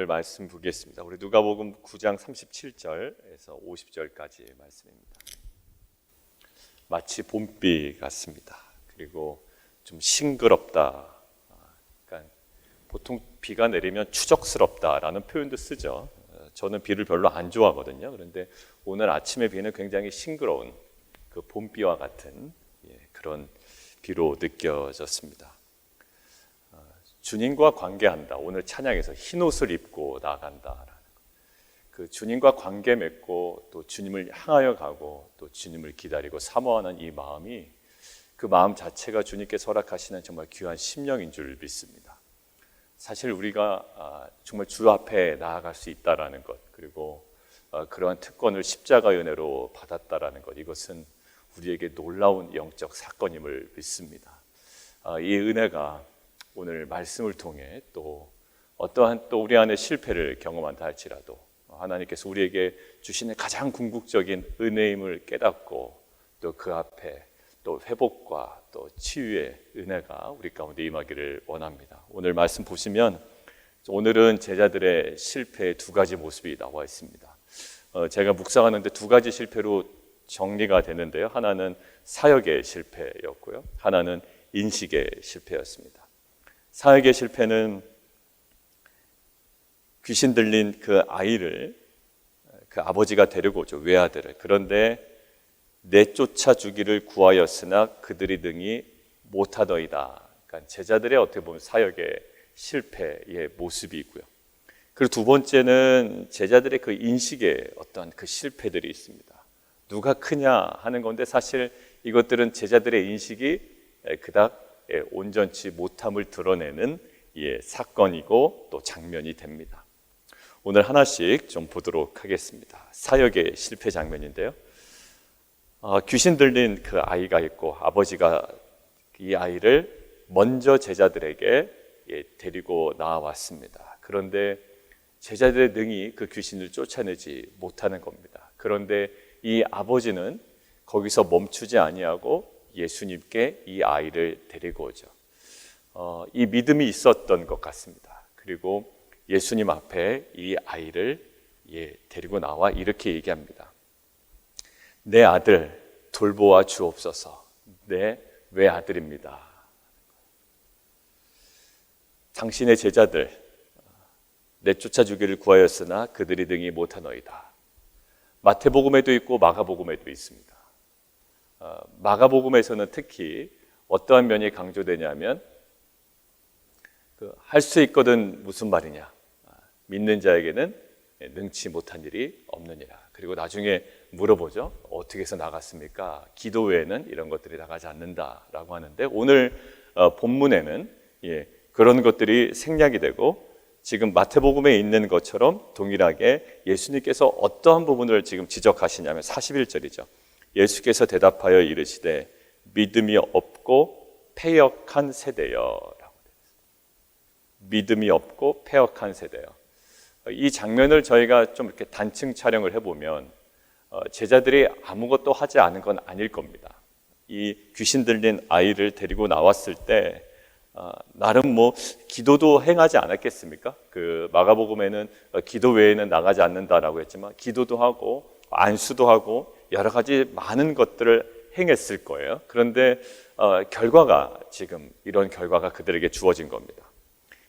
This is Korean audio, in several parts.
말씀 보겠습니다. 우리 누가복음 9장 37절에서 50절까지 말씀입니다. 마치 봄비 같습니다. 그리고 좀 싱그럽다. 그러니까 보통 비가 내리면 추적스럽다라는 표현도 쓰죠. 저는 비를 별로 안 좋아하거든요. 그런데 오늘 아침의 비는 굉장히 싱그러운 그 봄비와 같은 그런 비로 느껴졌습니다. 주님과 관계한다. 오늘 찬양에서 흰 옷을 입고 나간다. 그 주님과 관계 맺고 또 주님을 향하여 가고 또 주님을 기다리고 사모하는 이 마음이 그 마음 자체가 주님께서 허락하시는 정말 귀한 심령인 줄 믿습니다. 사실 우리가 정말 주 앞에 나아갈 수 있다라는 것, 그리고 그러한 특권을 십자가의 은혜로 받았다라는 것, 이것은 우리에게 놀라운 영적 사건임을 믿습니다. 이 은혜가 오늘 말씀을 통해 또 어떠한 또 우리 안에 실패를 경험한다 할지라도 하나님께서 우리에게 주시는 가장 궁극적인 은혜임을 깨닫고 또 그 앞에 또 회복과 또 치유의 은혜가 우리 가운데 임하기를 원합니다. 오늘 말씀 보시면 오늘은 제자들의 실패의 두 가지 모습이 나와 있습니다. 제가 묵상하는데 두 가지 실패로 정리가 되는데요. 하나는 사역의 실패였고요. 하나는 인식의 실패였습니다. 사역의 실패는 귀신 들린 그 아이를 그 아버지가 데리고 오죠. 외아들을. 그런데 내쫓아 주기를 구하였으나 그들이 능히 못하더이다. 그러니까 제자들의 어떻게 보면 사역의 실패의 모습이고요. 그리고 두 번째는 제자들의 그 인식의 어떤 그 실패들이 있습니다. 누가 크냐 하는 건데 사실 이것들은 제자들의 인식이 그닥 온전치 못함을 드러내는 사건이고 또 장면이 됩니다. 오늘 하나씩 좀 보도록 하겠습니다. 사역의 실패 장면인데요. 귀신 들린 그 아이가 있고 아버지가 이 아이를 먼저 제자들에게 데리고 나왔습니다. 그런데 제자들의 능히 그 귀신을 쫓아내지 못하는 겁니다. 그런데 이 아버지는 거기서 멈추지 아니하고 예수님께 이 아이를 데리고 오죠. 이 믿음이 있었던 것 같습니다. 그리고 예수님 앞에 이 아이를 데리고 나와 이렇게 얘기합니다. 내 아들 돌보아 주옵소서. 내 외아들입니다. 당신의 제자들 내쫓아 주기를 구하였으나 그들이 능히 못하노이다. 마태복음에도 있고 마가복음에도 있습니다. 마가복음에서는 특히 어떠한 면이 강조되냐면 할 수 있거든 무슨 말이냐. 믿는 자에게는 능치 못한 일이 없느니라. 그리고 나중에 물어보죠. 어떻게 해서 나갔습니까? 기도 외에는 이런 것들이 나가지 않는다라고 하는데 오늘 본문에는 그런 것들이 생략이 되고 지금 마태복음에 있는 것처럼 동일하게 예수님께서 어떠한 부분을 지금 지적하시냐면 41절이죠. 예수께서 대답하여 이르시되 믿음이 없고 패역한 세대여 라고 믿음이 없고 패역한 세대여. 이 장면을 저희가 좀 이렇게 단층 촬영을 해보면 제자들이 아무것도 하지 않은 건 아닐 겁니다. 이 귀신 들린 아이를 데리고 나왔을 때 나름 기도도 행하지 않았겠습니까? 그 마가복음에는 기도 외에는 나가지 않는다라고 했지만 기도도 하고 안수도 하고 여러 가지 많은 것들을 행했을 거예요. 그런데 결과가 지금 이런 결과가 그들에게 주어진 겁니다.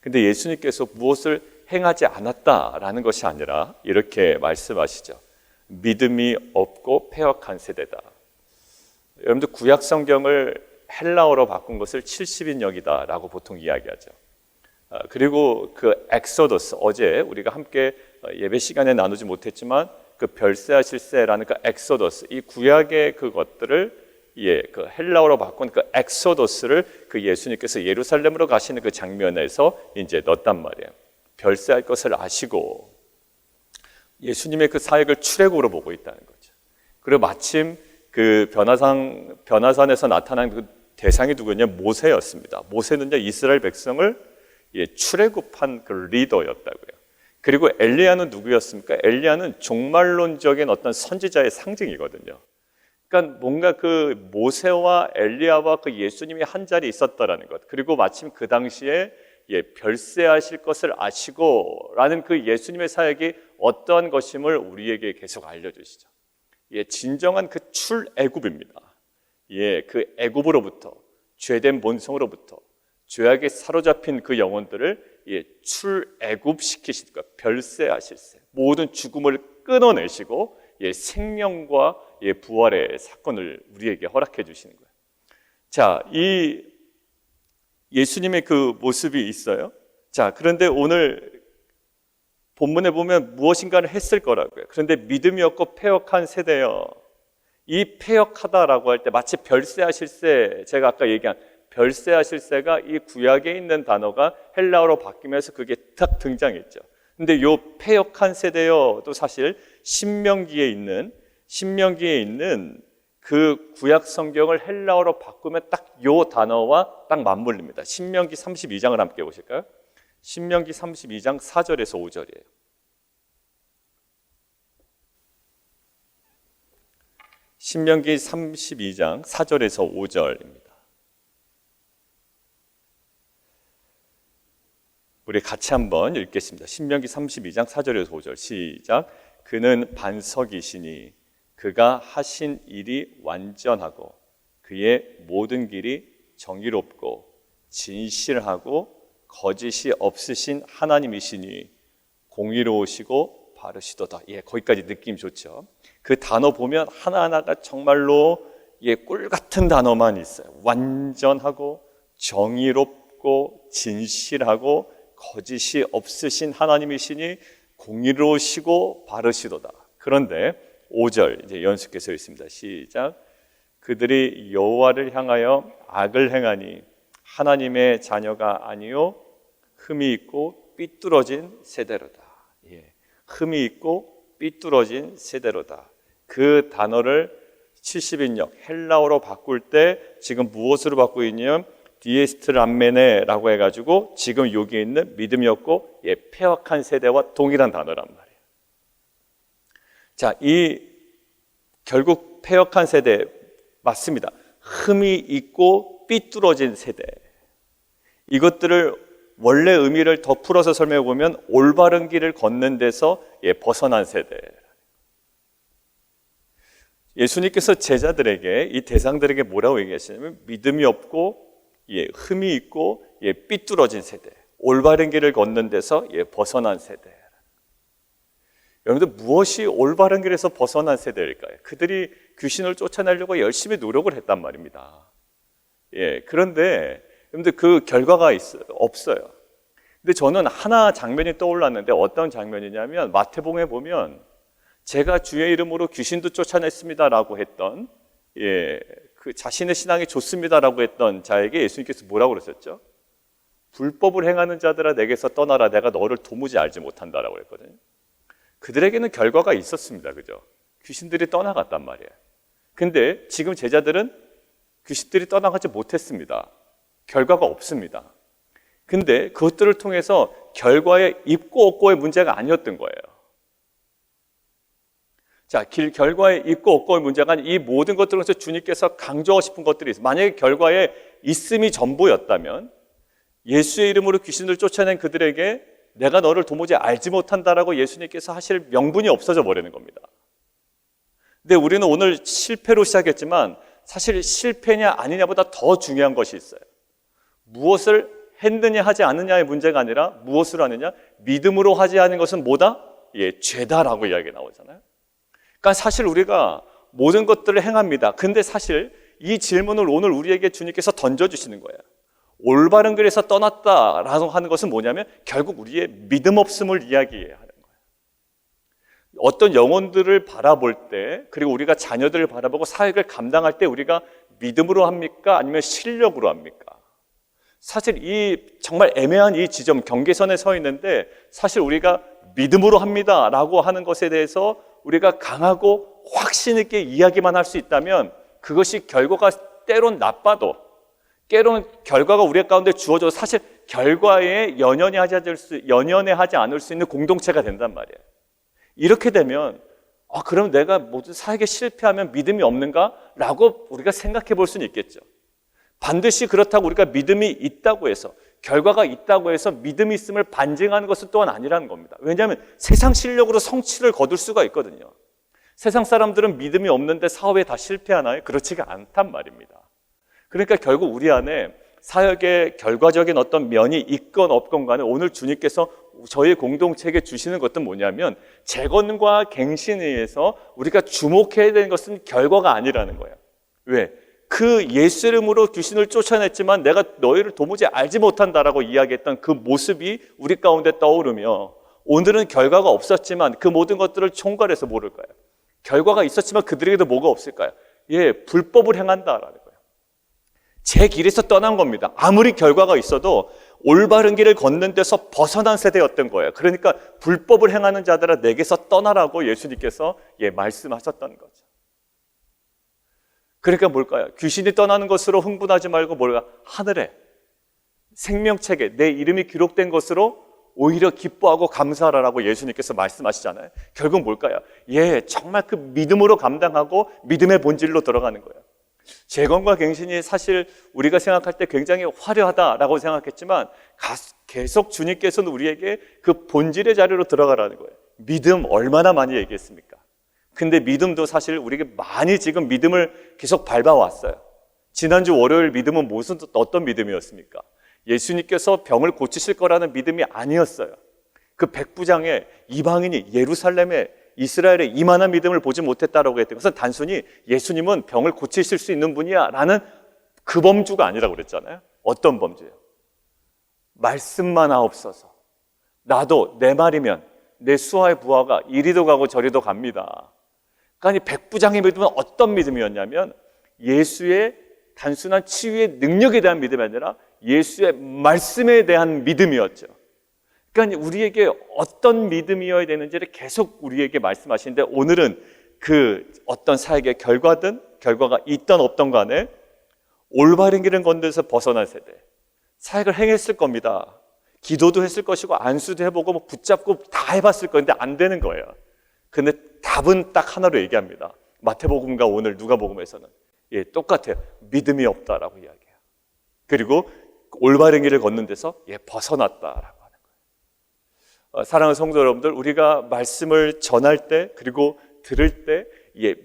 근데 예수님께서 무엇을 행하지 않았다라는 것이 아니라 이렇게 말씀하시죠. 믿음이 없고 패역한 세대다. 여러분들 구약 성경을 헬라어로 바꾼 것을 70인역이다라고 보통 이야기하죠. 그리고 그 엑소더스, 어제 우리가 함께 예배 시간에 나누지 못했지만 그 별세하실세라는 그 엑소더스, 이 구약의 그것들을 그 헬라어로 바꾼 그 엑소더스를 그 예수님께서 예루살렘으로 가시는 그 장면에서 이제 넣었단 말이에요. 별세할 것을 아시고 예수님의 그 사역을 출애굽으로 보고 있다는 거죠. 그리고 마침 그 변화산에서 나타난 그 대상이 누구냐? 모세였습니다. 모세는요 이스라엘 백성을 출애굽한 그 리더였다고요. 그리고 엘리야는 누구였습니까? 엘리야는 종말론적인 어떤 선지자의 상징이거든요. 그러니까 뭔가 그 모세와 엘리야와 그 예수님이 한 자리에 있었다라는 것. 그리고 마침 그 당시에 별세하실 것을 아시고 라는 그 예수님의 사역이 어떠한 것임을 우리에게 계속 알려주시죠. 진정한 그 출애굽입니다. 그 애굽으로부터, 죄된 본성으로부터 죄악에 사로잡힌 그 영혼들을 출애굽시키실 것, 별세하실세, 모든 죽음을 끊어내시고 생명과 부활의 사건을 우리에게 허락해 주시는 거예요. 자, 이 예수님의 그 모습이 있어요. 자, 그런데 오늘 본문에 보면 무엇인가를 했을 거라고요. 그런데 믿음이 없고 패역한 세대여. 이 패역하다라고 할 때 마치 별세하실세, 제가 아까 얘기한 별세하실세가 이 구약에 있는 단어가 헬라어로 바뀌면서 그게 딱 등장했죠. 근데 요 패역한 세대여도 사실 신명기에 있는 그 구약 성경을 헬라어로 바꾸면 딱 요 단어와 딱 맞물립니다. 신명기 32장을 함께 보실까요? 신명기 32장 4절에서 5절이에요. 신명기 32장 4절에서 5절입니다. 우리 같이 한번 읽겠습니다. 신명기 32장 4절에서 5절 시작. 그는 반석이시니 그가 하신 일이 완전하고 그의 모든 길이 정의롭고 진실하고 거짓이 없으신 하나님이시니 공의로우시고 바르시도다. 거기까지 느낌 좋죠. 그 단어 보면 하나하나가 정말로 꿀 같은 단어만 있어요. 완전하고 정의롭고 진실하고 거짓이 없으신 하나님이시니 공의로우시고 바르시도다. 그런데 5절 이제 연속해서 있습니다. 시작. 그들이 여호와를 향하여 악을 행하니 하나님의 자녀가 아니요 흠이 있고 삐뚤어진 세대로다. 흠이 있고 삐뚤어진 세대로다. 그 단어를 70인역 헬라어로 바꿀 때 지금 무엇으로 바꾸고 있냐면 디에스트람메네라고 해가지고 지금 여기에 있는 믿음이 없고 패역한 세대와 동일한 단어란 말이에요. 자, 이 결국 패역한 세대 맞습니다. 흠이 있고 삐뚤어진 세대. 이것들을 원래 의미를 더 풀어서 설명해 보면 올바른 길을 걷는 데서 벗어난 세대. 예수님께서 제자들에게 이 대상들에게 뭐라고 얘기하시냐면 믿음이 없고 흠이 있고 삐뚤어진 세대, 올바른 길을 걷는 데서 벗어난 세대. 여러분들 무엇이 올바른 길에서 벗어난 세대일까요? 그들이 귀신을 쫓아내려고 열심히 노력을 했단 말입니다. 그런데 여러분들 그 결과가 없어요. 근데 저는 하나 장면이 떠올랐는데 어떤 장면이냐면 마태복음에 보면 제가 주의 이름으로 귀신도 쫓아냈습니다라고 했던 그 자신의 신앙이 좋습니다라고 했던 자에게 예수님께서 뭐라고 그러셨죠? 불법을 행하는 자들아 내게서 떠나라. 내가 너를 도무지 알지 못한다라고 했거든요. 그들에게는 결과가 있었습니다. 그죠? 귀신들이 떠나갔단 말이에요. 근데 지금 제자들은 귀신들이 떠나가지 못했습니다. 결과가 없습니다. 근데 그것들을 통해서 결과에 있고 없고의 문제가 아니었던 거예요. 자, 결과에 있고 없고의 문제가 아닌 이 모든 것들을 통해서 주님께서 강조하고 싶은 것들이 있어요. 만약에 결과에 있음이 전부였다면 예수의 이름으로 귀신을 쫓아낸 그들에게 내가 너를 도무지 알지 못한다라고 예수님께서 하실 명분이 없어져 버리는 겁니다. 근데 우리는 오늘 실패로 시작했지만 사실 실패냐 아니냐보다 더 중요한 것이 있어요. 무엇을 했느냐 하지 않느냐의 문제가 아니라 무엇을 하느냐? 믿음으로 하지 않은 것은 뭐다? 죄다라고 이야기 나오잖아요. 그러니까 사실 우리가 모든 것들을 행합니다. 근데 사실 이 질문을 오늘 우리에게 주님께서 던져주시는 거예요. 올바른 길에서 떠났다라고 하는 것은 뭐냐면 결국 우리의 믿음 없음을 이야기해야 하는 거예요. 어떤 영혼들을 바라볼 때 그리고 우리가 자녀들을 바라보고 사역을 감당할 때 우리가 믿음으로 합니까? 아니면 실력으로 합니까? 사실 이 정말 애매한 이 지점 경계선에 서 있는데 사실 우리가 믿음으로 합니다라고 하는 것에 대해서 우리가 강하고 확신 있게 이야기만 할 수 있다면 그것이 결과가 때론 나빠도 때론 결과가 우리 가운데 주어져도 사실 결과에 연연해 하지 않을 수 있는 공동체가 된단 말이에요. 이렇게 되면 그럼 내가 모든 사역에 실패하면 믿음이 없는가? 라고 우리가 생각해 볼 수는 있겠죠. 반드시 그렇다고 우리가 믿음이 있다고 해서 결과가 있다고 해서 믿음이 있음을 반증하는 것은 또한 아니라는 겁니다. 왜냐하면 세상 실력으로 성취를 거둘 수가 있거든요. 세상 사람들은 믿음이 없는데 사업에 다 실패하나요? 그렇지가 않단 말입니다. 그러니까 결국 우리 안에 사역의 결과적인 어떤 면이 있건 없건 간에 오늘 주님께서 저희 공동체에게 주시는 것은 뭐냐면 재건과 갱신에 의해서 우리가 주목해야 되는 것은 결과가 아니라는 거예요. 왜? 그 예수 이름으로 귀신을 쫓아냈지만 내가 너희를 도무지 알지 못한다라고 이야기했던 그 모습이 우리 가운데 떠오르며 오늘은 결과가 없었지만 그 모든 것들을 총괄해서 모를까요? 결과가 있었지만 그들에게도 뭐가 없을까요? 예, 불법을 행한다라는 거예요. 제 길에서 떠난 겁니다. 아무리 결과가 있어도 올바른 길을 걷는 데서 벗어난 세대였던 거예요. 그러니까 불법을 행하는 자들아 내게서 떠나라고 예수님께서 말씀하셨던 거죠. 그러니까 뭘까요? 귀신이 떠나는 것으로 흥분하지 말고 뭘까? 하늘에 생명책에 내 이름이 기록된 것으로 오히려 기뻐하고 감사하라고 예수님께서 말씀하시잖아요. 결국 뭘까요? 정말 그 믿음으로 감당하고 믿음의 본질로 들어가는 거예요. 재건과 갱신이 사실 우리가 생각할 때 굉장히 화려하다라고 생각했지만 계속 주님께서는 우리에게 그 본질의 자리로 들어가라는 거예요. 믿음 얼마나 많이 얘기했습니까? 근데 믿음도 사실 우리에게 많이 지금 믿음을 계속 밟아왔어요. 지난주 월요일 믿음은 어떤 믿음이었습니까? 예수님께서 병을 고치실 거라는 믿음이 아니었어요. 그 백부장의 이방인이 예루살렘에 이스라엘에 이만한 믿음을 보지 못했다라고 했던 것은 단순히 예수님은 병을 고치실 수 있는 분이야 라는 그 범주가 아니라고 그랬잖아요. 어떤 범주예요? 말씀만 하옵소서. 나도 내 말이면 내 수하의 부하가 이리도 가고 저리도 갑니다. 그러니까 백부장의 믿음은 어떤 믿음이었냐면 예수의 단순한 치유의 능력에 대한 믿음이 아니라 예수의 말씀에 대한 믿음이었죠. 그러니까 우리에게 어떤 믿음이어야 되는지를 계속 우리에게 말씀하시는데 오늘은 그 어떤 사역의 결과든 결과가 있던 없던 간에 올바른 길을 건너서 벗어난 세대 사역을 행했을 겁니다. 기도도 했을 것이고 안수도 해보고 뭐 붙잡고 다 해봤을 건데 안 되는 거예요. 근데 답은 딱 하나로 얘기합니다. 마태복음과 오늘 누가복음에서는 똑같아요. 믿음이 없다라고 이야기해요. 그리고 올바른 길을 걷는 데서 벗어났다라고 하는 거예요. 사랑하는 성도 여러분들, 우리가 말씀을 전할 때 그리고 들을 때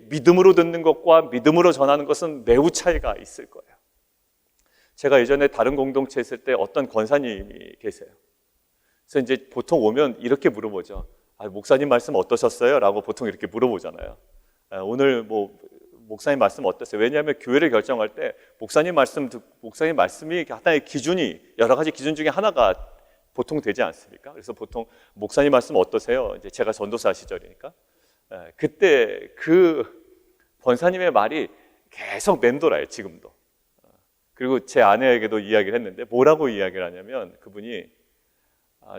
믿음으로 듣는 것과 믿음으로 전하는 것은 매우 차이가 있을 거예요. 제가 예전에 다른 공동체에 있을 때 어떤 권사님이 계세요. 그래서 이제 보통 오면 이렇게 물어보죠. 목사님 말씀 어떠셨어요? 라고 보통 이렇게 물어보잖아요. 오늘 목사님 말씀 어떠세요? 왜냐하면 교회를 결정할 때 목사님 말씀이 하나의 기준이 여러 가지 기준 중에 하나가 보통 되지 않습니까? 그래서 보통 목사님 말씀 어떠세요? 이제 제가 전도사 시절이니까 그때 그 권사님의 말이 계속 맴돌아요. 지금도. 그리고 제 아내에게도 이야기를 했는데 뭐라고 이야기를 하냐면 그분이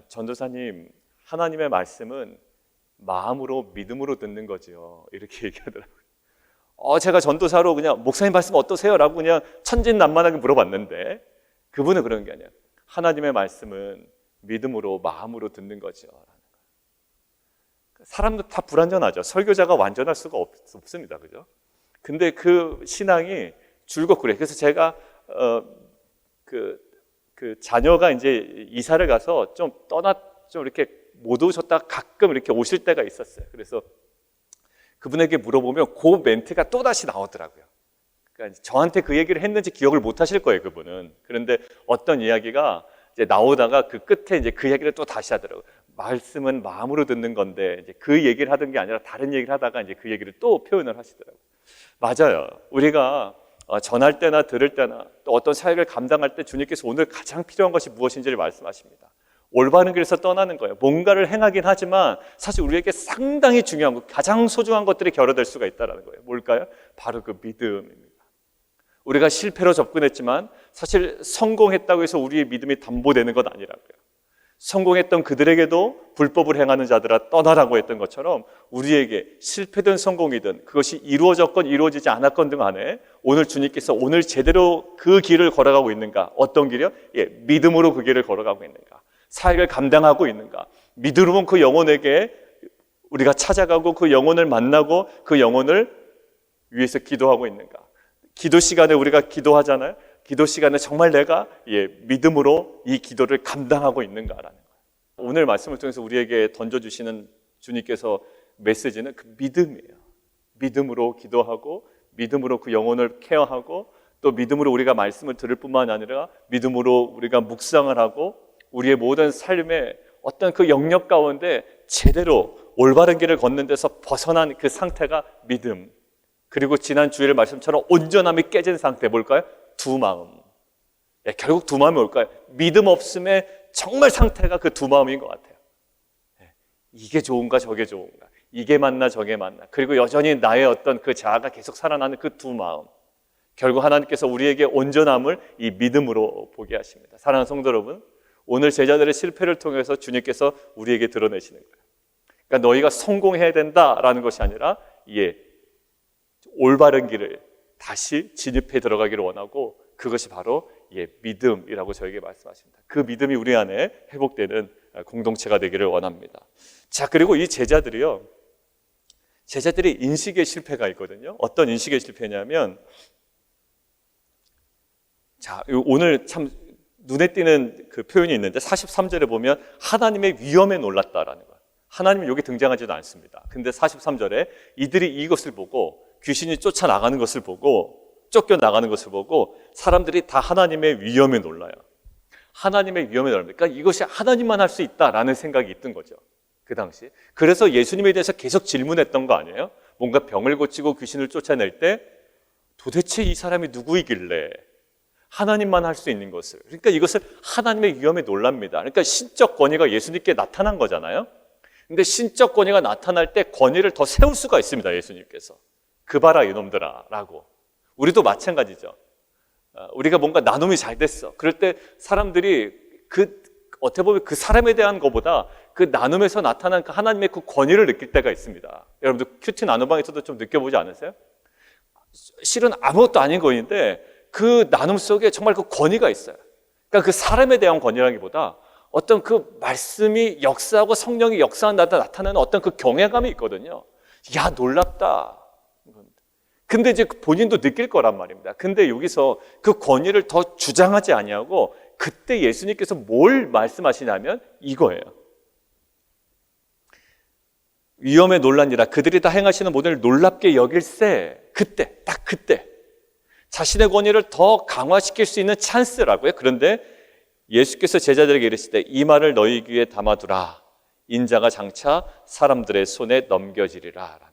전도사님 하나님의 말씀은 마음으로 믿음으로 듣는 거죠. 이렇게 얘기하더라고요. 제가 전도사로 그냥 목사님 말씀 어떠세요? 라고 그냥 천진난만하게 물어봤는데 그분은 그런 게 아니에요. 하나님의 말씀은 믿음으로 마음으로 듣는 거죠. 사람도 다 불완전하죠. 설교자가 완전할 수가 없습니다. 그죠? 근데 그 신앙이 줄곧 그래요. 그래서 제가 그 자녀가 이제 이사를 가서 좀 이렇게 못 오셨다 가끔 이렇게 오실 때가 있었어요. 그래서 그분에게 물어보면 그 멘트가 또다시 나오더라고요. 그러니까 저한테 그 얘기를 했는지 기억을 못 하실 거예요, 그분은. 그런데 어떤 이야기가 이제 나오다가 그 끝에 이제 그 얘기를 또 다시 하더라고요. 말씀은 마음으로 듣는 건데 이제 그 얘기를 하던 게 아니라 다른 얘기를 하다가 이제 그 얘기를 또 표현을 하시더라고요. 맞아요. 우리가 전할 때나 들을 때나 또 어떤 사역을 감당할 때 주님께서 오늘 가장 필요한 것이 무엇인지를 말씀하십니다. 올바른 길에서 떠나는 거예요. 뭔가를 행하긴 하지만 사실 우리에게 상당히 중요한 것, 가장 소중한 것들이 결여될 수가 있다는 거예요. 뭘까요? 바로 그 믿음입니다. 우리가 실패로 접근했지만 사실 성공했다고 해서 우리의 믿음이 담보되는 것 아니라고요. 성공했던 그들에게도 불법을 행하는 자들아 떠나라고 했던 것처럼 우리에게 실패든 성공이든 그것이 이루어졌건 이루어지지 않았건 등 간에 오늘 주님께서 오늘 제대로 그 길을 걸어가고 있는가? 어떤 길이요? 믿음으로 그 길을 걸어가고 있는가? 사역을 감당하고 있는가? 믿음으로 그 영혼에게 우리가 찾아가고 그 영혼을 만나고 그 영혼을 위해서 기도하고 있는가? 기도 시간에 우리가 기도하잖아요. 기도 시간에 정말 내가 믿음으로 이 기도를 감당하고 있는가라는 거예요. 오늘 말씀을 통해서 우리에게 던져주시는 주님께서 메시지는 그 믿음이에요. 믿음으로 기도하고 믿음으로 그 영혼을 케어하고 또 믿음으로 우리가 말씀을 들을 뿐만 아니라 믿음으로 우리가 묵상을 하고 우리의 모든 삶의 어떤 그 영역 가운데 제대로 올바른 길을 걷는 데서 벗어난 그 상태가 믿음. 그리고 지난 주일 말씀처럼 온전함이 깨진 상태 뭘까요? 두 마음. 결국 두 마음이 뭘까요? 믿음 없음의 정말 상태가 그 두 마음인 것 같아요. 이게 좋은가 저게 좋은가, 이게 맞나 저게 맞나, 그리고 여전히 나의 어떤 그 자아가 계속 살아나는 그 두 마음. 결국 하나님께서 우리에게 온전함을 이 믿음으로 보게 하십니다. 사랑하는 성도 여러분, 오늘 제자들의 실패를 통해서 주님께서 우리에게 드러내시는 거예요. 그러니까 너희가 성공해야 된다라는 것이 아니라 올바른 길을 다시 진입해 들어가기를 원하고, 그것이 바로 믿음이라고 저에게 말씀하십니다. 그 믿음이 우리 안에 회복되는 공동체가 되기를 원합니다. 자, 그리고 이 제자들이 인식의 실패가 있거든요. 어떤 인식의 실패냐면, 자, 오늘 참 눈에 띄는 그 표현이 있는데 43절에 보면 하나님의 위엄에 놀랐다라는 거예요. 하나님은 여기 등장하지도 않습니다. 근데 43절에 이들이 이것을 보고, 귀신이 쫓아나가는 것을 보고, 쫓겨나가는 것을 보고 사람들이 다 하나님의 위엄에 놀라요. 하나님의 위엄에 놀랍니다. 그러니까 이것이 하나님만 할 수 있다라는 생각이 있던 거죠, 그 당시. 그래서 예수님에 대해서 계속 질문했던 거 아니에요? 뭔가 병을 고치고 귀신을 쫓아낼 때 도대체 이 사람이 누구이길래 하나님만 할 수 있는 것을, 그러니까 이것을 하나님의 위엄에 놀랍니다. 그러니까 신적 권위가 예수님께 나타난 거잖아요. 근데 신적 권위가 나타날 때 권위를 더 세울 수가 있습니다, 예수님께서. 그 봐라 이놈들아 라고. 우리도 마찬가지죠. 우리가 뭔가 나눔이 잘 됐어. 그럴 때 사람들이 어떻게 보면 그 사람에 대한 것보다 그 나눔에서 나타난 그 하나님의 그 권위를 느낄 때가 있습니다. 여러분들 큐티 나눔방에서도 좀 느껴보지 않으세요? 실은 아무것도 아닌 거인데 그 나눔 속에 정말 그 권위가 있어요. 그러니까 그 사람에 대한 권위라기보다 어떤 그 말씀이 역사하고 성령이 역사한다 나타나는 어떤 그 경외감이 있거든요. 야, 놀랍다. 근데 이제 본인도 느낄 거란 말입니다. 근데 여기서 그 권위를 더 주장하지 아니하고 그때 예수님께서 뭘 말씀하시냐면 이거예요. 위엄에 놀라니라. 그들이 다 행하시는 모든 놀랍게 여길세. 그때, 딱 그때 자신의 권위를 더 강화시킬 수 있는 찬스라고요. 그런데 예수께서 제자들에게 이르시되 이 말을 너희 귀에 담아두라. 인자가 장차 사람들의 손에 넘겨지리라.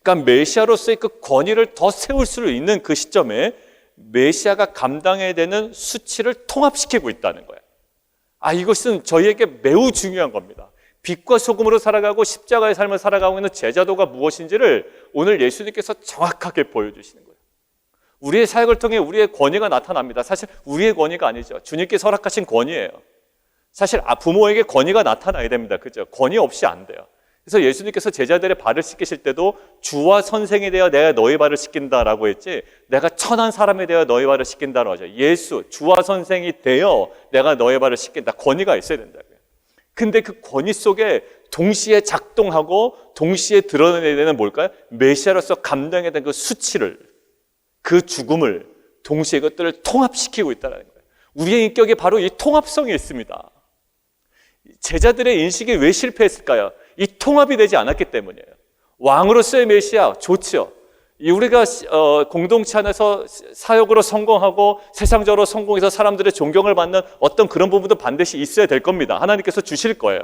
그러니까 메시아로서의 그 권위를 더 세울 수 있는 그 시점에 메시아가 감당해야 되는 수치를 통합시키고 있다는 거예요. 이것은 저희에게 매우 중요한 겁니다. 빛과 소금으로 살아가고 십자가의 삶을 살아가고 있는 제자도가 무엇인지를 오늘 예수님께서 정확하게 보여주시는 거예요. 우리의 사역을 통해 우리의 권위가 나타납니다. 사실 우리의 권위가 아니죠. 주님께서 허락하신 권위예요. 사실 부모에게 권위가 나타나야 됩니다. 그죠? 권위 없이 안 돼요. 그래서 예수님께서 제자들의 발을 씻기실 때도 주와 선생이 되어 내가 너희 발을 씻긴다라고 했지, 내가 천한 사람이 되어 너희 발을 씻긴다라고 하죠. 예수, 주와 선생이 되어 내가 너희 발을 씻긴다. 권위가 있어야 된다고요. 근데 그 권위 속에 동시에 작동하고 동시에 드러내야 되는 뭘까요? 메시아로서 감당해야 되는 그 수치를, 그 죽음을 동시에 이것들을 통합시키고 있다는 거예요. 우리의 인격이 바로 이 통합성이 있습니다. 제자들의 인식이 왜 실패했을까요? 이 통합이 되지 않았기 때문이에요. 왕으로서의 메시아 좋죠. 우리가 공동체 안에서 사역으로 성공하고 세상적으로 성공해서 사람들의 존경을 받는 어떤 그런 부분도 반드시 있어야 될 겁니다. 하나님께서 주실 거예요.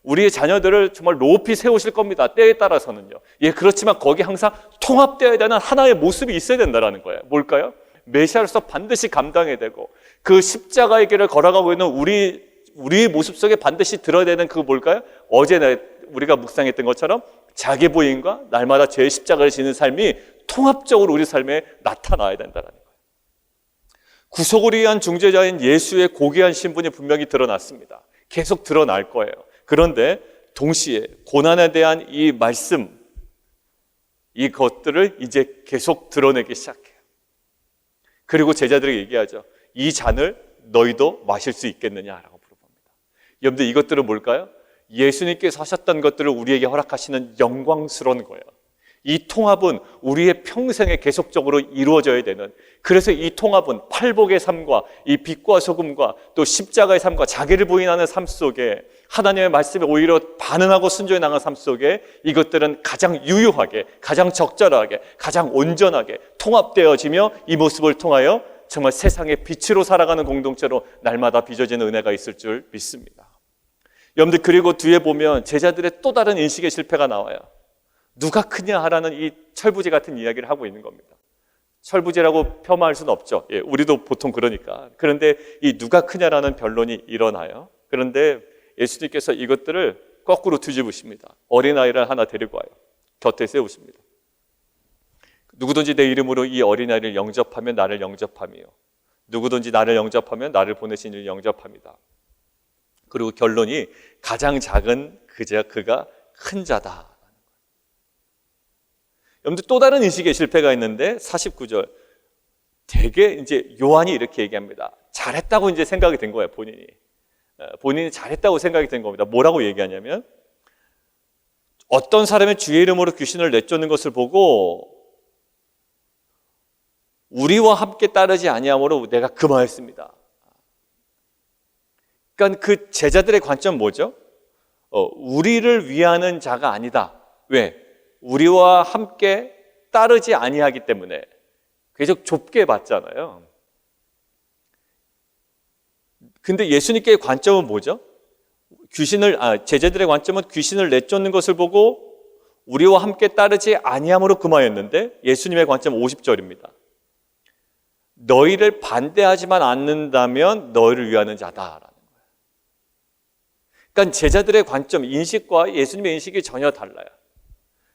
우리의 자녀들을 정말 높이 세우실 겁니다. 때에 따라서는요. 그렇지만 거기 항상 통합되어야 되는 하나의 모습이 있어야 된다는 거예요. 뭘까요? 메시아로서 반드시 감당해야 되고, 그 십자가의 길을 걸어가고 있는 우리의 모습 속에 반드시 들어야 되는 그 뭘까요? 어제 우리가 묵상했던 것처럼 자기 부인과 날마다 죄의 십자가를 지는 삶이 통합적으로 우리 삶에 나타나야 된다는 거예요. 구속을 위한 중재자인 예수의 고귀한 신분이 분명히 드러났습니다. 계속 드러날 거예요. 그런데 동시에 고난에 대한 이 말씀, 이것들을 이제 계속 드러내기 시작해요. 그리고 제자들에게 얘기하죠. 이 잔을 너희도 마실 수 있겠느냐라고 물어봅니다. 여러분들, 이것들은 뭘까요? 예수님께서 하셨던 것들을 우리에게 허락하시는 영광스러운 거예요. 이 통합은 우리의 평생에 계속적으로 이루어져야 되는, 그래서 이 통합은 팔복의 삶과 이 빛과 소금과 또 십자가의 삶과 자기를 부인하는 삶 속에 하나님의 말씀에 오히려 반응하고 순종해 나가는 삶 속에 이것들은 가장 유효하게, 가장 적절하게, 가장 온전하게 통합되어지며 이 모습을 통하여 정말 세상의 빛으로 살아가는 공동체로 날마다 빚어지는 은혜가 있을 줄 믿습니다. 여러분들, 그리고 뒤에 보면 제자들의 또 다른 인식의 실패가 나와요. 누가 크냐 하라는 이 철부지 같은 이야기를 하고 있는 겁니다. 철부지라고 폄하할 수는 없죠. 예, 우리도 보통 그러니까. 그런데 이 누가 크냐라는 변론이 일어나요. 그런데 예수님께서 이것들을 거꾸로 뒤집으십니다. 어린아이를 하나 데리고 와요. 곁에 세우십니다. 누구든지 내 이름으로 이 어린아이를 영접하면 나를 영접하며 누구든지 나를 영접하면 나를 보내신 이를 영접합니다. 그리고 결론이 가장 작은 그가 큰 자다. 여러분들, 또 다른 인식의 실패가 있는데 49절 되게 이제 요한이 이렇게 얘기합니다. 잘했다고 이제 생각이 된 거예요. 본인이 잘했다고 생각이 된 겁니다. 뭐라고 얘기하냐면 어떤 사람의 주의 이름으로 귀신을 내쫓는 것을 보고 우리와 함께 따르지 아니함으로 내가 금하였습니다. 그러니까 그 제자들의 관점은 뭐죠? 우리를 위하는 자가 아니다. 왜? 우리와 함께 따르지 아니하기 때문에. 계속 좁게 봤잖아요. 근데 예수님께의 관점은 뭐죠? 제자들의 관점은 귀신을 내쫓는 것을 보고 우리와 함께 따르지 아니함으로 금하였는데, 예수님의 관점은 50절입니다. 너희를 반대하지만 않는다면 너희를 위하는 자다라는 거예요. 그러니까 제자들의 관점, 인식과 예수님의 인식이 전혀 달라요.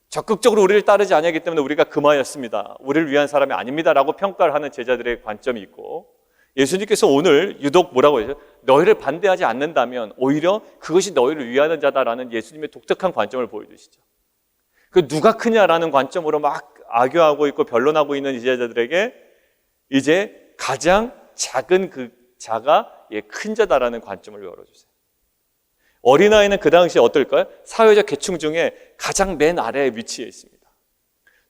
적극적으로 우리를 따르지 아니하기 때문에 우리가 금하였습니다. 우리를 위한 사람이 아닙니다라고 평가를 하는 제자들의 관점이 있고, 예수님께서 오늘 유독 뭐라고 하죠? 너희를 반대하지 않는다면 오히려 그것이 너희를 위하는 자다라는 예수님의 독특한 관점을 보여주시죠. 그 누가 크냐라는 관점으로 막 악유하고 있고 변론하고 있는 이 제자들에게 이제 가장 작은 그 자가 큰 자다라는 관점을 열어주세요. 어린아이는 그 당시에 어떨까요? 사회적 계층 중에 가장 맨 아래에 위치해 있습니다.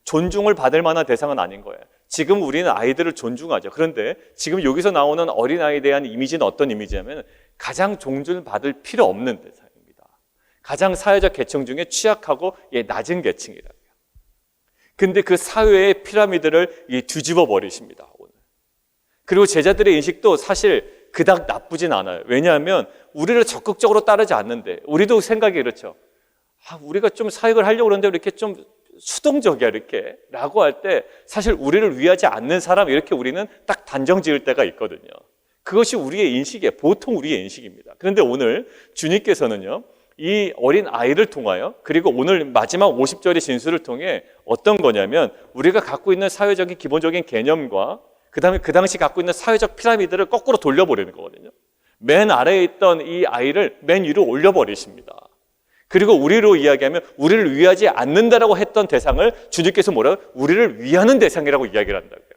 존중을 받을 만한 대상은 아닌 거예요. 지금 우리는 아이들을 존중하죠. 그런데 지금 여기서 나오는 어린아이에 대한 이미지는 어떤 이미지냐면 가장 존중을 받을 필요 없는 대상입니다. 가장 사회적 계층 중에 취약하고 낮은 계층이라고요. 근데 그 사회의 피라미드를 뒤집어 버리십니다, 오늘. 그리고 제자들의 인식도 사실 그닥 나쁘진 않아요. 왜냐하면 우리를 적극적으로 따르지 않는데, 우리도 생각이 그렇죠. 우리가 좀 사역을 하려고 그러는데 이렇게 좀 수동적이야, 이렇게 라고 할 때 사실 우리를 위하지 않는 사람, 이렇게 우리는 딱 단정 지을 때가 있거든요. 그것이 우리의 인식이에요. 보통 우리의 인식입니다. 그런데 오늘 주님께서는요, 이 어린 아이를 통하여, 그리고 오늘 마지막 50절의 진술을 통해 어떤 거냐면 우리가 갖고 있는 사회적인 기본적인 개념과 그 다음에 그 당시 갖고 있는 사회적 피라미드를 거꾸로 돌려버리는 거거든요. 맨 아래에 있던 이 아이를 맨 위로 올려버리십니다. 그리고 우리로 이야기하면 우리를 위하지 않는다라고 했던 대상을 주님께서 뭐라고? 우리를 위하는 대상이라고 이야기를 한다고요.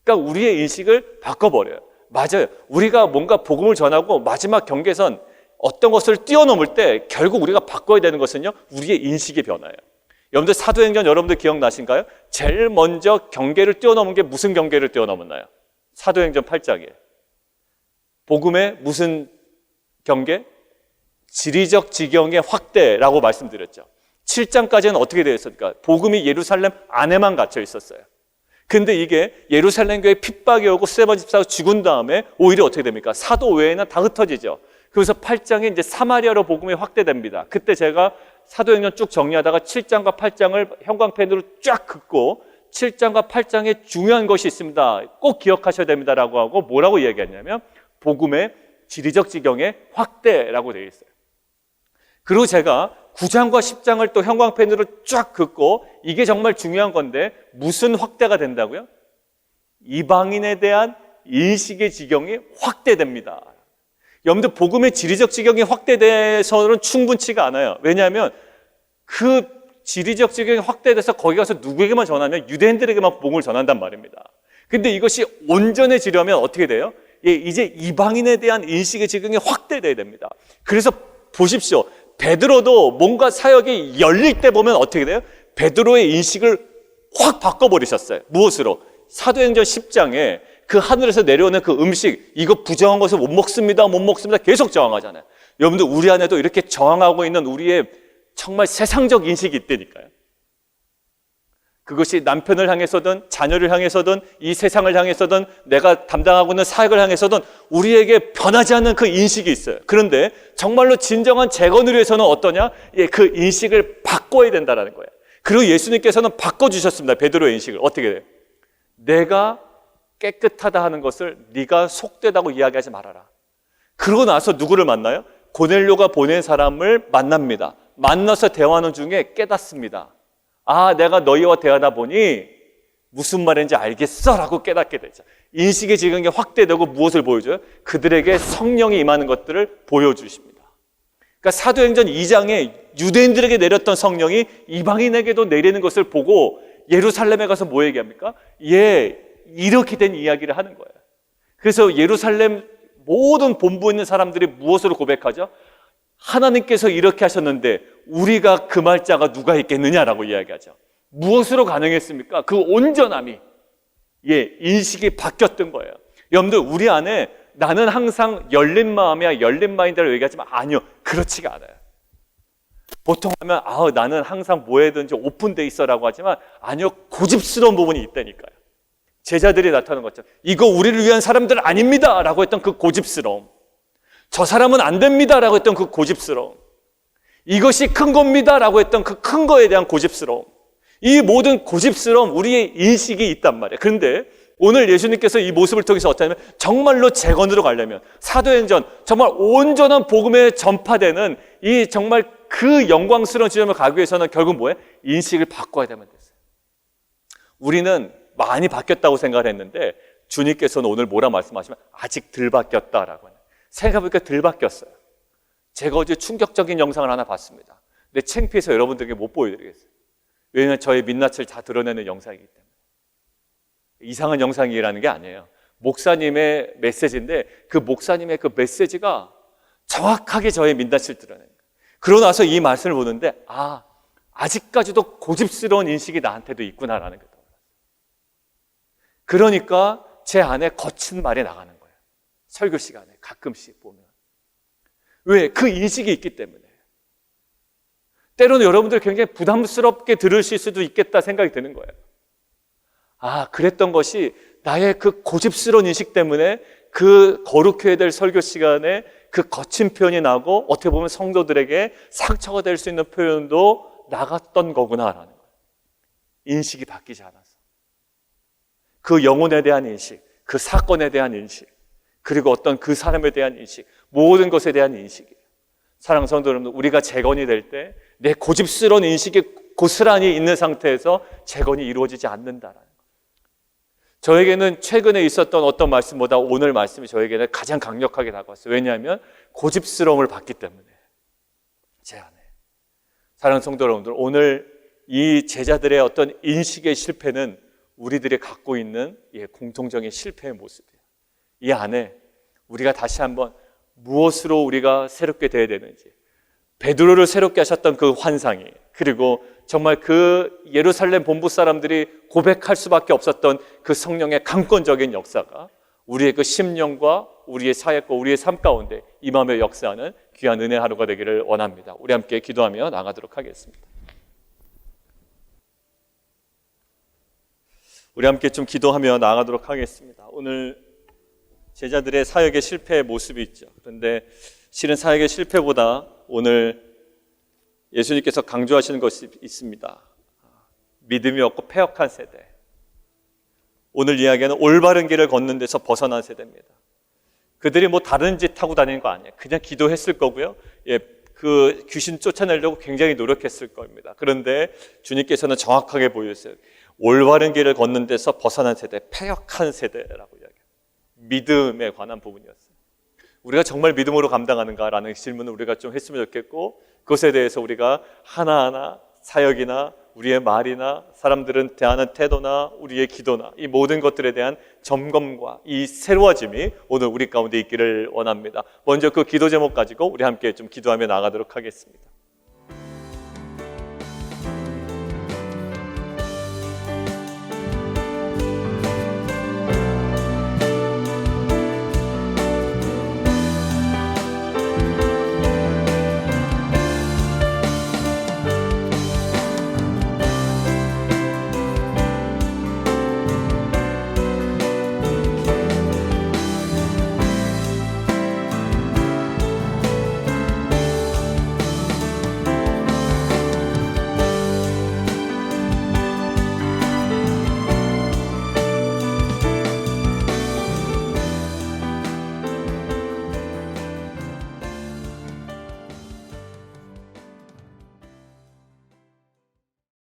그러니까 우리의 인식을 바꿔버려요. 맞아요. 우리가 뭔가 복음을 전하고 마지막 경계선 어떤 것을 뛰어넘을 때 결국 우리가 바꿔야 되는 것은요, 우리의 인식의 변화예요. 여러분들 사도행전 여러분들 기억나신가요? 제일 먼저 경계를 뛰어넘은 게 무슨 경계를 뛰어넘었나요? 사도행전 8장에 복음의 무슨 경계? 지리적 지경의 확대라고 말씀드렸죠. 7장까지는 어떻게 되어 있었을까? 복음이 예루살렘 안에만 갇혀 있었어요. 근데 이게 예루살렘 교회 핍박이 오고 스데반 집사가 죽은 다음에 오히려 어떻게 됩니까? 사도 외에는 다 흩어지죠. 그래서 8장에 이제 사마리아로 복음이 확대됩니다. 그때 제가 사도행전 쭉 정리하다가 7장과 8장을 형광펜으로 쫙 긋고 7장과 8장에 중요한 것이 있습니다. 꼭 기억하셔야 됩니다라고 하고 뭐라고 이야기했냐면 복음의 지리적 지경의 확대라고 되어 있어요. 그리고 제가 9장과 10장을 또 형광펜으로 쫙 긋고 이게 정말 중요한 건데 무슨 확대가 된다고요? 이방인에 대한 인식의 지경이 확대됩니다. 여러분들 복음의 지리적 지경이 확대돼서는 충분치가 않아요. 왜냐하면 그 지리적 지경이 확대돼서 거기 가서 누구에게만 전하면 유대인들에게만 복음을 전한단 말입니다. 근데 이것이 온전해지려면 어떻게 돼요? 이제 이방인에 대한 인식의 지경이 확대돼야 됩니다. 그래서 보십시오. 베드로도 뭔가 사역이 열릴 때 보면 어떻게 돼요? 베드로의 인식을 확 바꿔버리셨어요. 무엇으로? 사도행전 10장에 그 하늘에서 내려오는 그 음식, 이거 부정한 것을 못 먹습니다, 못 먹습니다, 계속 저항하잖아요. 여러분들, 우리 안에도 이렇게 저항하고 있는 우리의 정말 세상적 인식이 있다니까요. 그것이 남편을 향해서든 자녀를 향해서든 이 세상을 향해서든 내가 담당하고 있는 사역을 향해서든 우리에게 변하지 않는 그 인식이 있어요. 그런데 정말로 진정한 재건을 위해서는 어떠냐? 그 인식을 바꿔야 된다는 거예요. 그리고 예수님께서는 바꿔주셨습니다. 베드로의 인식을. 어떻게 돼요? 내가 깨끗하다 하는 것을 네가 속되다고 이야기하지 말아라. 그러고 나서 누구를 만나요? 고넬료가 보낸 사람을 만납니다. 만나서 대화하는 중에 깨닫습니다. 아, 내가 너희와 대하다 보니 무슨 말인지 알겠어 라고 깨닫게 되죠. 인식이 지금 확대되고 무엇을 보여줘요? 그들에게 성령이 임하는 것들을 보여주십니다. 그러니까 사도행전 2장에 유대인들에게 내렸던 성령이 이방인에게도 내리는 것을 보고 예루살렘에 가서 뭐 얘기합니까? 이렇게 된 이야기를 하는 거예요. 그래서 예루살렘 모든 본부에 있는 사람들이 무엇으로 고백하죠? 하나님께서 이렇게 하셨는데 우리가 금할 자가 누가 있겠느냐라고 이야기하죠. 무엇으로 가능했습니까? 그 온전함이, 인식이 바뀌었던 거예요. 여러분들, 우리 안에 나는 항상 열린 마음이야, 열린 마인드라고 얘기하지만 아니요, 그렇지가 않아요. 보통 하면 나는 항상 뭐해든지 오픈돼 있어라고 하지만 아니요, 고집스러운 부분이 있다니까요. 제자들이 나타나는 것처럼 이거 우리를 위한 사람들 아닙니다 라고 했던 그 고집스러움, 저 사람은 안 됩니다 라고 했던 그 고집스러움, 이것이 큰 겁니다 라고 했던 그 큰 거에 대한 고집스러움, 이 모든 고집스러움, 우리의 인식이 있단 말이에요. 그런데 오늘 예수님께서 이 모습을 통해서 어떠냐면 정말로 재건으로 가려면 사도행전, 정말 온전한 복음에 전파되는 이 정말 그 영광스러운 지점을 가기 위해서는 결국 뭐예요? 인식을 바꿔야 되면 됐어요. 우리는 많이 바뀌었다고 생각을 했는데 주님께서는 오늘 뭐라 말씀하시면 아직 덜 바뀌었다라고 해요. 생각해보니까 덜 바뀌었어요. 제가 어제 충격적인 영상을 하나 봤습니다. 근데 창피해서 여러분들에게 못 보여드리겠어요. 왜냐하면 저의 민낯을 다 드러내는 영상이기 때문에. 이상한 영상이라는 게 아니에요. 목사님의 메시지인데 그 목사님의 그 메시지가 정확하게 저의 민낯을 드러내는 거예요. 그러고 나서 이 말씀을 보는데 아직까지도 고집스러운 인식이 나한테도 있구나라는 거예요. 그러니까 제 안에 거친 말이 나가는 거예요. 설교 시간에 가끔씩 보면. 왜? 그 인식이 있기 때문에. 때로는 여러분들 굉장히 부담스럽게 들으실 수도 있겠다 생각이 드는 거예요. 그랬던 것이 나의 그 고집스러운 인식 때문에 그 거룩해야 될 설교 시간에 그 거친 표현이 나고 어떻게 보면 성도들에게 상처가 될 수 있는 표현도 나갔던 거구나라는 거예요. 인식이 바뀌지 않아서. 그 영혼에 대한 인식, 그 사건에 대한 인식, 그리고 어떤 그 사람에 대한 인식, 모든 것에 대한 인식이에요. 사랑하는 성도 여러분, 우리가 재건이 될 때 내 고집스러운 인식이 고스란히 있는 상태에서 재건이 이루어지지 않는다라는 거예요. 저에게는 최근에 있었던 어떤 말씀보다 오늘 말씀이 저에게는 가장 강력하게 다가왔어요. 왜냐하면 고집스러움을 받기 때문에. 제 안에. 사랑하는 성도 여러분들, 오늘 이 제자들의 어떤 인식의 실패는 우리들이 갖고 있는 공통적인 실패의 모습이에요. 이 안에 우리가 다시 한번 무엇으로 우리가 새롭게 되어야 되는지, 베드로를 새롭게 하셨던 그 환상이, 그리고 정말 그 예루살렘 본부 사람들이 고백할 수밖에 없었던 그 성령의 강권적인 역사가 우리의 그 심령과 우리의 사역과 우리의 삶 가운데 임하며 역사하는 귀한 은혜 하루가 되기를 원합니다. 우리 함께 기도하며 나가도록 하겠습니다. 우리 함께 좀 기도하며 나가도록 하겠습니다. 오늘 제자들의 사역의 실패의 모습이 있죠. 그런데 실은 사역의 실패보다 오늘 예수님께서 강조하시는 것이 있습니다. 믿음이 없고 패역한 세대. 오늘 이야기는 올바른 길을 걷는 데서 벗어난 세대입니다. 그들이 뭐 다른 짓 하고 다니는 거 아니에요. 그냥 기도했을 거고요. 그 귀신 쫓아내려고 굉장히 노력했을 겁니다. 그런데 주님께서는 정확하게 보여주세요. 올바른 길을 걷는 데서 벗어난 세대, 패역한 세대라고 이야기해요. 믿음에 관한 부분이었어요. 우리가 정말 믿음으로 감당하는가라는 질문을 우리가 좀 했으면 좋겠고, 그것에 대해서 우리가 하나하나 사역이나 우리의 말이나 사람들은 대하는 태도나 우리의 기도나 이 모든 것들에 대한 점검과 이 새로워짐이 오늘 우리 가운데 있기를 원합니다. 먼저 그 기도 제목 가지고 우리 함께 좀 기도하며 나가도록 하겠습니다.